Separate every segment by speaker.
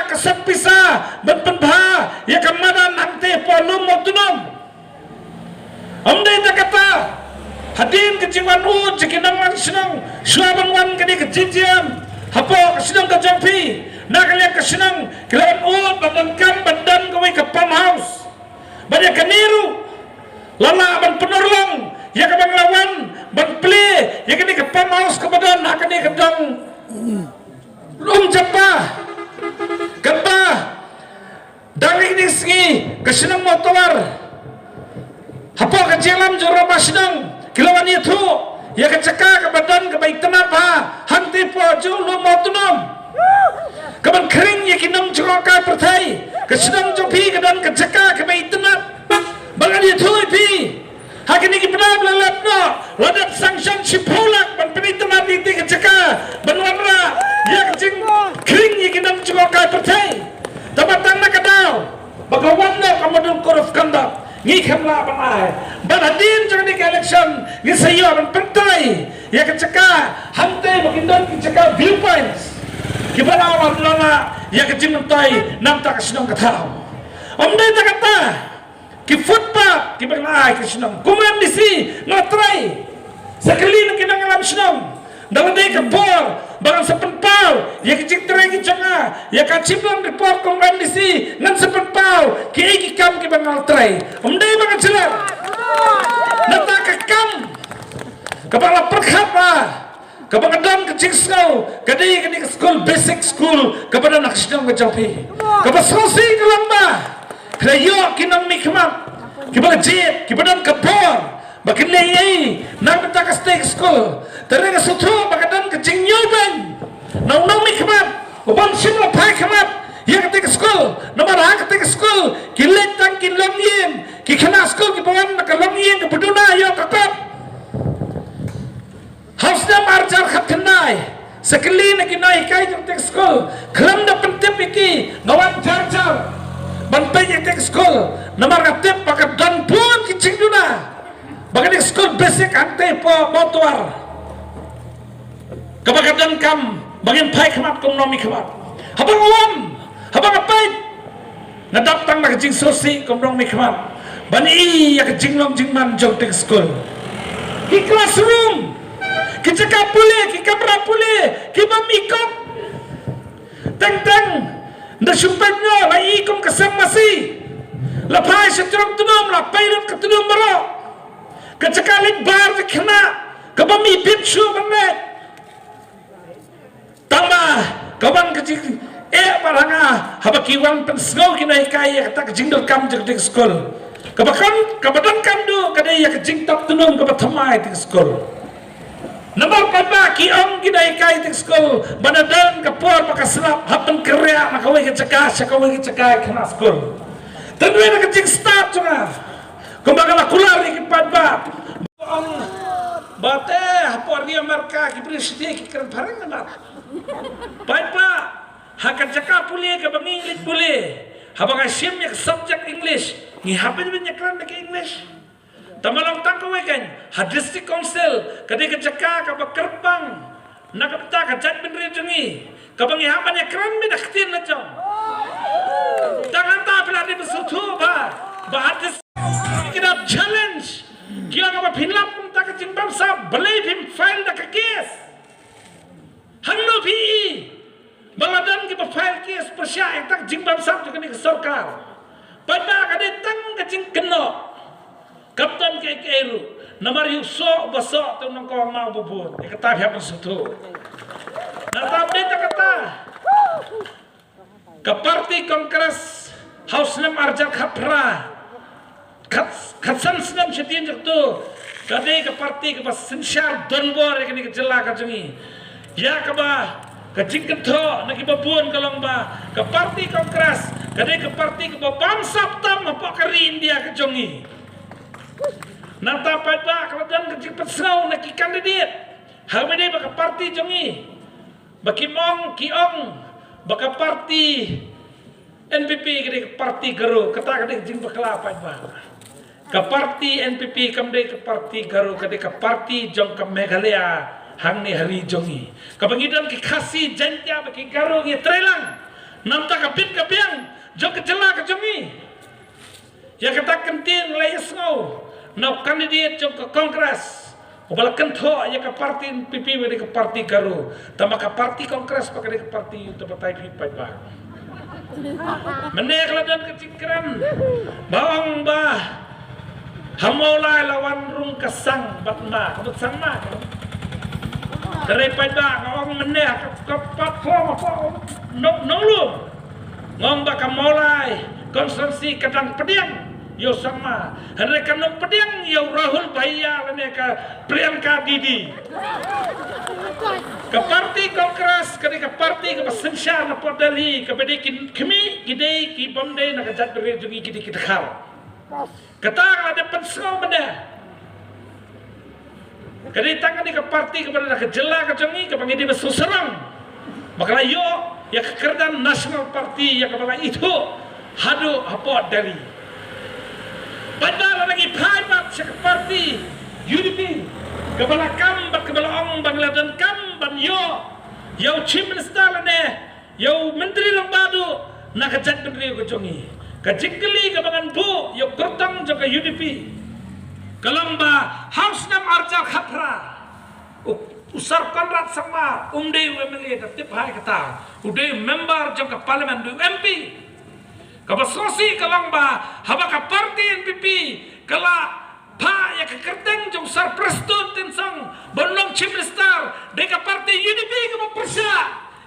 Speaker 1: cekak kesat pisah berpenbah ya kemadan hante polum motunum amdai tak kata hadin kejiwan cekinang wan senang suaban wan kini kejijian hapo kesenang kejampi nak kalian kesenang kalian badan kawai ke pump house banyak keniru lala ban penorlong ya ke banglawan ban play ya kini ke pump house ke badan nak kini kedong japa kata danging nisgi kesenang motor hapo kejelam jora basnang kilawan itu ya keceka ke badan ke baik tenapa hanti po julu motunum kapan kering ya kinam joroka pertai kesenang jopi kedan keceka ke baik tenap bagan itu ipi hakini ki benar lalap no ladap sanction sipolak ban penitenap itu keceka benwarna ya kecing kering ya kinam joroka pertai tabatang na kadau bagawan na kamadun koruf kandak ngi khamla banai banadin jangan di election ngi sayo ban pentai ya keceka hante bakindon keceka viewpoints kibala awal lana ya kecing mentai nam tak senang katau omdai tak kata ki footpath ki bangai ki senang kuman disi notrai sekali nak kinang alam senang dalam dai kapor barang sepenpau ya kecing terai ki jonga ya kacibang report kuman disi ngan sepenpau ki kam ki bangal terai omdai bangan celar nata kam kepala perkhapa kebangadan kecing school kadai kini school basic school kepada nak sedang kecapi kebasosi kelamba kelayo kinang mikmat kibang jip kibadan kapor bakin lei nang tak stay school terega sutu bagadan kecing nyobang nang mikmat uban simla pai khamat ya ketik school nomor hak ketik school kilet tang kilong yin ki khana school ki bawan kalong yin ke beduna yo kakap hausna marjar khat kenai sekali nak kinai kai ketik school kelam da pentip iki ngawan jar bantai ketik school nomor katip pakai dan pun kicing duna bagai school basic ante po motor kabagadan kam bagian pai khamat ekonomi khamat habang uam habang apait nadaptang na kecing sosi komrong mikmat bani ya kecing long jingman jauh school ki classroom ki cakap pule ki kamera pule ki mamikot teng nda sumpatnya la ikum kesem masih la pai setrong tunum la pailun ketunum baro kecakalit bar kena kabami pitsu banget tambah kawan kecing paranga habakiwan pensgau kinai kaya kata kecing dol kam jek school kabadan kam do kadai ya kecing tap tunung kabathamai di school nomor kata kiong kinai kaya di school banadan kapor pakaslap hapen kerja nakawai keceka sakawai keceka kena school tenui na kecing start cuma kumbagala kulari kipadba ong bate hapor dia marka kipreside ki keren parang na pa hakan cakap boleh ke bang English boleh habang asyam yak subject English ni hapen banyak keran ke English tamalang tangkawai kan district council kadai ke cakap ka kerpang nak kata ka jat benri jungi ka bang hapan yak keran me naktin na jong tangan ta pelari besutu ba hadis kita challenge kira ka pinlap kum ta ka jingbam sa believe him file da ka case hanglo pi Baladan kita file kes persya yang tak jingbam sab juga ni ke sarkar. Pada kada tang kecing kena. Kapten ke keru. Namar yu so basok tu nang kau mau bubur. Kata pihak bersutu. Nata beta kata. Ke parti kongres House Nam Arjal Khapra. Khatsan senam setin tu. Kadai ke parti ke pas sensyar donbor yang ni ke jelak kajungi. Ya kaba kecing ketho nak ibabuan kalong ba ke parti kongres kadai ke parti ke bangsa tam apa kari India kejongi nata pada kerajaan kecing pesau nak kandidat hamade baka parti jongi baki mong kiong baka parti NPP kadai ke parti garu kata kadai kecing bakla apa ba ke parti NPP kamdai ke parti garu kadai ke parti jong ke Meghalaya hang ni hari jongi kabangidan ki khasi jantia baki garu ngi trelang nam ta kapit kapiang jong kejela kejongi ya kata kentin layas ngau nau kandidat jong ke kongres obala kentho ya ke parti PP beri ke parti garu tama ke parti kongres pakai ke parti untuk partai pai ba menek ladan kecingkran bawang bah hamolai lawan rung kesang batma kabut sama dari pada ngong menek ke platform apa nonglu ngong bakal mulai konstruksi kadang pediang yo sama hari kanong pediang yo Rahul Bahia lene ka Priyanka Didi ke parti kongres ke parti ke sensyar na podali ke bedi kimi gidei ki bomdei na kajat beri jungi gidi kita khal kata ada pensau benda kadi tangan di ke parti kepada nak jela kejongi ke bangidi bersuserang maka yo ya kekerdan nasional parti ya kepala itu hadu apa dari padahal lagi paibat ke parti UDP kepala kam kepala ong bangladesh kam ban yo chief minister lane yo menteri lembadu nak kejat menteri kejongi kejingkeli ke bangan bu yo kertang juga UDP kalamba house nam arjal khapra usar konrad sama umdei UMLA datip hai kata udai member jong ke parlimen du MP kabasosi kalamba haba ka parti NPP kala pa ya ke kerteng jong sar prestun tensang bonong chief minister de ka parti UDP ke persa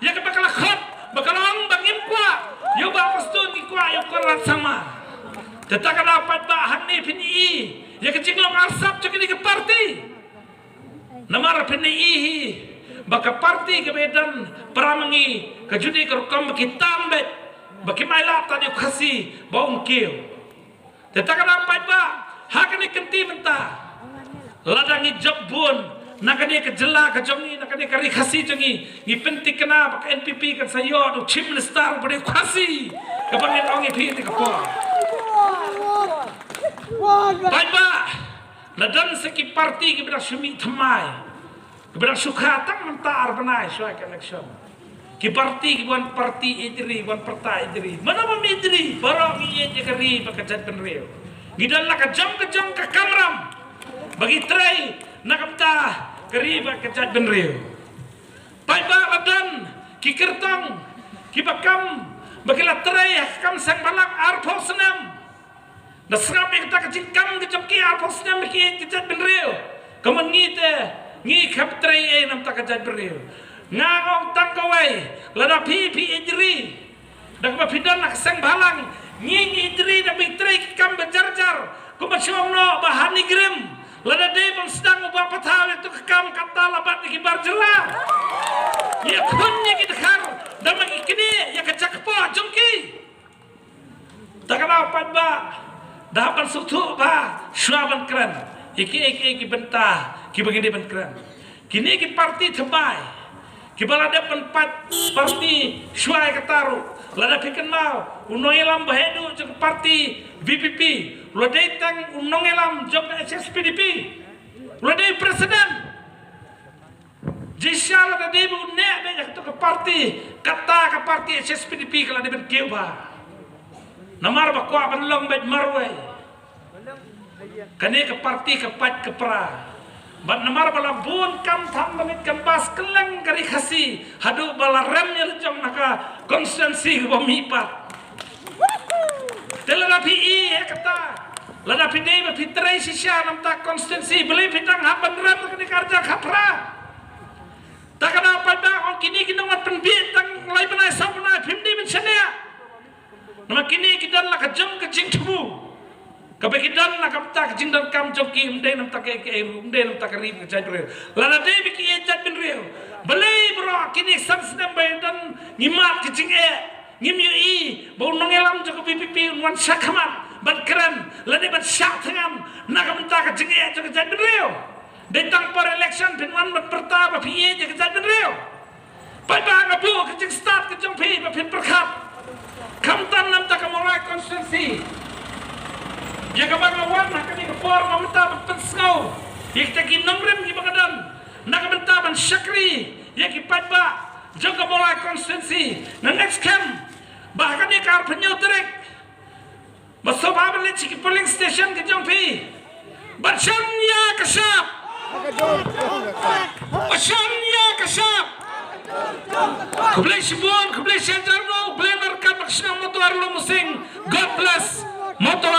Speaker 1: ya ke bakal khat bakal ang bangim kwa yo ba prestun ni kwa yo konrad sama tetakana dapat ba hanni pini ya kecinglang asap cek ini ke parti namar PNI baka parti ke Medan Peramangi ke judi ke rukam baki tambet baki maila tadi kasi baung kiu tetakan apa ba hakani kenti mentah ladangi jobun nakani ke jela ke jongi nakani ke rikasi jongi ngipenti kena baka NPP kan sayo do chief minister beri kasi ke bangin ongi pi ke po Baiba, nadan seki parti kepada sumi thamai, kepada sukha tang mentar benai suai connection. Ki parti bukan parti idri, bukan partai idri. Mana mami idri? Barang iye jekari bakajat penreo. Gidan nak kejam ke kamram. Bagi tray nak kapta keri bakajat penreo. Baiba nadan ki kertang, ki bakam, bagilah tray kam sang balak arpo senam. Nasrap yang kita kecingkam kecemki apa senam ki kejat benreo. Kamu ngi kap tray nam tak kejat benreo. Ngangong tangkawai lada pipi ijri. Dak mapidan nak sang balang ngi ijri dak tray kam bejarjar. Kumasyongno bahani grem. Lada debon sedang ubah patah itu kekam kata labat di kibar jelah. Ya kunnya kita kar dan magi kini ya kecak po jongki. Tak apa ba. Dapat suatu bah syaban keren, iki bentah, ki begini ben keren. Kini ki parti terbaik, ki balada penpat parti syuai ketaru, lada pikan mau, unongelam bahedu jeng parti VPP, lada tang unongelam jeng SSPDP, lada presiden. Jisya lada debu nek banyak tu ke parti, kata ke parti SSPDP kalau dia ben keuba. Namar bakwa benlong bed marwai kane ke parti ke pat ke pra bat namar bala bun kam tham banit kam bas keleng kari khasi hadu bala rem nya jong naka konstituensi ke bomipat telada pi kata lada pi dei pi trai sisya nam ta konstituensi beli pitang haban rem ke karja khapra takana pada on kini kinongat penbit tang lai banai sapna phimdi ben chania nama kini kita nak kejam kejing tubuh, kape kita nak kapta kejing dan kam joki umdai nam tak umdai nam tak kari kejai beriu, lada deh biki ejat beriu, belai bro kini samsnem bayan ngimat kejing ngimyu bau nongelam joko PPP unwan syakamat, ban keren, lada ban syak tengam, nak kapta kejing joko kejai beriu, datang per election pinwan ban pertama PE joko kejai beriu, pada ngapu kejing start kejong pi bapin perkat. Kamtan nam tak mulai konstitusi. Ya kabangawan nak ni kepor mamta pensau. Ikta ki nomrem ki bagadan. Nak menta ban syakri ya ki padba. Jong mulai konstitusi. Na next camp Basta babalik si polling station ke Jongpi. Bacan ya kasap. Bacan ya kasap. Kublai Shibun, Kublai Shanjarno, Kublai Narkat Makshinang Motuar Lumusing. God bless. Motuar